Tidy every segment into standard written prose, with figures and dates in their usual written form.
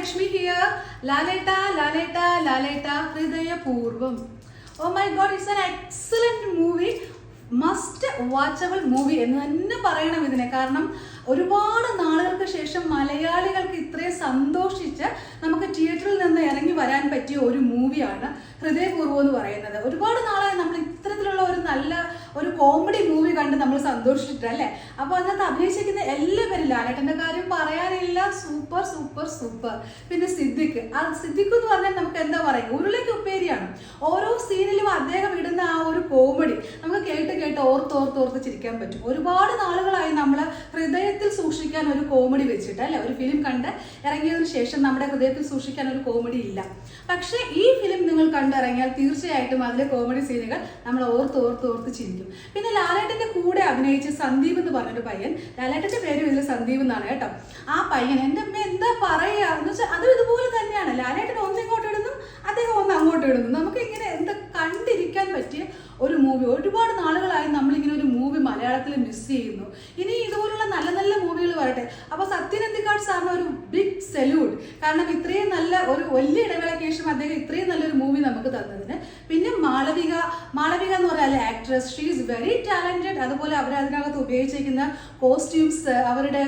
Lakshmi here. Laleta, Laleta, Laleta, Hridaya Purvam. Oh my god, it's an excellent movie. Must watchable movie എന്ന് തന്നെ പറയണം ഇതിനെ. കാരണം ഒരുപാട് നാളുകൾക്ക് ശേഷം മലയാളികൾക്ക് ഇത്രയും സന്തോഷിച്ച് നമുക്ക് തിയേറ്ററിൽ നിന്ന് ഇറങ്ങി വരാൻ പറ്റിയ ഒരു മൂവിയാണ് ഹൃദയപൂർവ്വം എന്ന് പറയുന്നത്. ഒരുപാട് നാളായി നമ്മൾ ഇത്തരത്തിലുള്ള ഒരു നല്ല ഒരു കോമഡി മൂവി കണ്ട് നമ്മൾ സന്തോഷിച്ചിട്ടല്ലേ. അപ്പോൾ അതിനകത്ത് അഭിനയിച്ചിരിക്കുന്ന എല്ലാവരും, ലാലേട്ടൻ്റെ കാര്യം പറയാനില്ല, സൂപ്പർ സൂപ്പർ സൂപ്പർ. പിന്നെ സിദ്ദിഖ് എന്ന് പറഞ്ഞാൽ നമുക്ക് എന്താ പറയുക, ഉരുളയ്ക്ക് ഉപ്പേരിയാണ്. ഓരോ സീനിലും അദ്ദേഹം ഇടുന്ന ആ ഒരു കോമഡി നമുക്ക് കേട്ട് ഓർത്ത് ചിരിക്കാൻ പറ്റും. ഒരുപാട് നാളുകളായി നമ്മൾ ഹൃദയത്തിൽ സൂക്ഷിക്കാൻ ഒരു കോമഡി വെച്ചിട്ട് അല്ലെ, ഒരു ഫിലിം കണ്ട് ഇറങ്ങിയതിനു ശേഷം നമ്മുടെ ഹൃദയത്തിൽ സൂക്ഷിക്കാൻ ഒരു കോമഡി ഇല്ല. പക്ഷേ ഈ ഫിലിം നിങ്ങൾ കണ്ടിറങ്ങിയാൽ തീർച്ചയായിട്ടും അതിലെ കോമഡി സീനുകൾ നമ്മൾ ഓർത്ത് ചിരിക്കും. പിന്നെ ലാലേട്ടൻ്റെ കൂടെ അഭിനയിച്ച സന്ദീപ് എന്ന് പറഞ്ഞൊരു പയ്യൻ, ലാലേട്ടൻ്റെ പേര് ഇതിൽ സന്ദീപ് എന്നാണ് കേട്ടോ. ആ പയ്യൻ എൻ്റെ അമ്മ എന്താ പറയുക എന്ന് വെച്ചാൽ അതും ഇതുപോലെ തന്നെയാണ്. ലാലേട്ടൻ ഒന്ന് ഇങ്ങോട്ട് ഇടുന്നു, അദ്ദേഹം ഒന്ന് അങ്ങോട്ട് ഇടുന്നു. നമുക്ക് ഇങ്ങനെ എന്താ കണ്ടിരിക്കാൻ പറ്റിയ ഒരു മൂവി. ഒരുപാട് നാളുകളായി നമ്മളിങ്ങനെ ഒരു മൂവി മലയാളത്തിൽ മിസ് ചെയ്യുന്നു. ഇനി ഇതുപോലുള്ള നല്ല നല്ല മൂവികൾ വരട്ടെ. അപ്പോൾ സത്യൻ അന്തിക്കാട് സാറിന് ഒരു ബിഗ് സല്യൂട്ട്. കാരണം ഇത്രയും നല്ല ഒരു വലിയ ഇടവേളയ്ക്ക് ശേഷം അദ്ദേഹം ഇത്രയും നല്ലൊരു മൂവി നമുക്ക് തന്നതിന്. പിന്നെ മാളവിക എന്ന് പറഞ്ഞാൽ actress, she is very talented. അതുപോലെ അവർ അതിനകത്ത് ഉപയോഗിച്ചിരിക്കുന്ന കോസ്റ്റ്യൂംസ്, അവരുടെ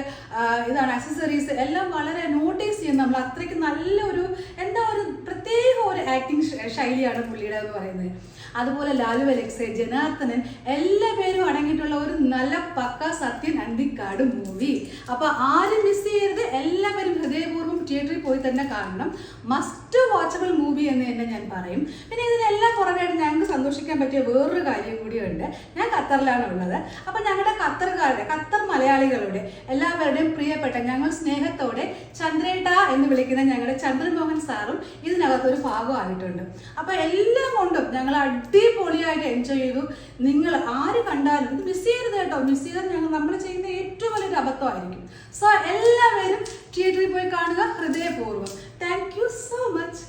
അക്സസറീസ് എല്ലാം വളരെ നോട്ടീസ് ചെയ്യുന്ന നമ്മൾ അത്രയ്ക്ക് നല്ലൊരു ഒരു പ്രത്യേക ഒരു ആക്ടിങ് ശൈലിയാണ് പുള്ളിയുടെ എന്ന് പറയുന്നത്. അതുപോലെ ലാലു അലക്സ്, ജനാർദ്ദനൻ എല്ലാ പേരും അടങ്ങിയിട്ടുള്ള ഒരു നല്ല പക്ക സത്യൻ അന്തിക്കാട് മൂവി. അപ്പോൾ ആരും മിസ് ചെയ്യരുത്, എല്ലാവരും ഹൃദയപൂർവ്വം തിയേറ്ററിൽ പോയി തന്നെ കാണണം. മസ്റ്റ് വാച്ചബിൾ മൂവി എന്ന് തന്നെ ഞാൻ പറയും. പിന്നെ ഇതിനെല്ലാം പുറമേയായിട്ട് ഞങ്ങൾക്ക് സന്തോഷിക്കാൻ പറ്റിയ വേറൊരു കാര്യം കൂടിയുണ്ട്. ഞാൻ ഖത്തറിലാണ് ഉള്ളത്. അപ്പോൾ ഞങ്ങളുടെ ഖത്തർ മലയാളികളുടെ എല്ലാവരുടെയും പ്രിയപ്പെട്ട, ഞങ്ങൾ സ്നേഹത്തോടെ ചന്ദ്രേട്ട എന്ന് വിളിക്കുന്ന ഞങ്ങളുടെ ചന്ദ്രമോഹൻ സാറും ഇതിനകത്തൊരു ഭാഗമായിട്ടുണ്ട്. അപ്പോൾ എല്ലാം കൊണ്ടും ഞങ്ങൾ അടിപൊളിയായിട്ട് എൻജോയ് ചെയ്തു. നിങ്ങൾ ആര് കണ്ടാലും ഇത് മിസ് ചെയ്യരുത് കേട്ടോ. മിസ് ചെയ്താൽ നമ്മൾ ചെയ്യുന്ന ഏറ്റവും വലിയൊരു അബദ്ധമായിരിക്കും. സോ എല്ലാവരും തിയേറ്ററിൽ പോയി കാണുക ഹൃദയപൂർവ്വം. Thank you so much.